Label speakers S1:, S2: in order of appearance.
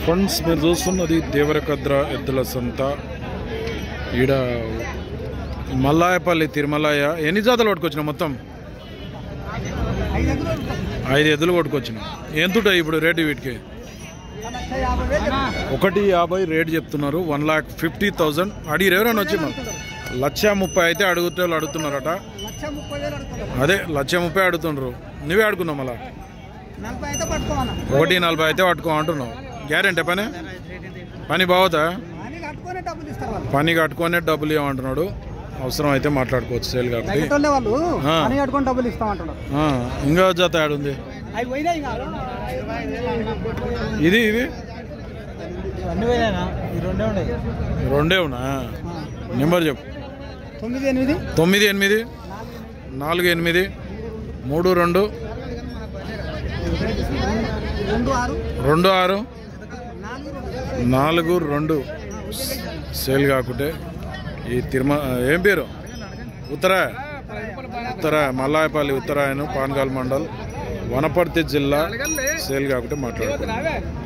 S1: Friends మీరు చూస్తున్నది దేవరకద్ర ఎద్దుల సంత. ఈడ మల్లాయపల్లి తిరుమలయ్య. ఎన్ని జాతలు పట్టుకొచ్చినా మొత్తం? 5 ఎద్దులు పట్టుకొచ్చినా. ఎంతుంటాయి ఇప్పుడు రేటు వీటికి? 150 రేటు చెప్తున్నారు. 1,50,000 అడిగిరు. ఎవరైనా వచ్చి 1,30,000 అయితే అడుగుతున్నారట. అదే 1,30,000 అడుగుతున్నారు. నువ్వే అడుగున్నావు మళ్ళా 1,40,000 అయితే పట్టుకో అంటున్నావు. గ్యారెంటీ పని బాగుతా? పని కట్టుకునే డబ్బులు ఇవ్వమంటున్నాడు. అవసరం అయితే మాట్లాడుకోవచ్చు. సేల్ కాబట్టి ఇంకా జత ఆడుంది. ఇది రెండే ఉన్నా. నెంబర్ చెప్పు.
S2: 98
S1: 48 48 32 26 42. సేల్ కాకుంటే ఈ ఏం పేరు? ఉత్తర మల్లాయపల్లి ఉత్తరాయను పాన్గాల్ మండల్ వనపర్తి జిల్లా. సేల్ కాకుంటే మాట్లాడుతున్నాను.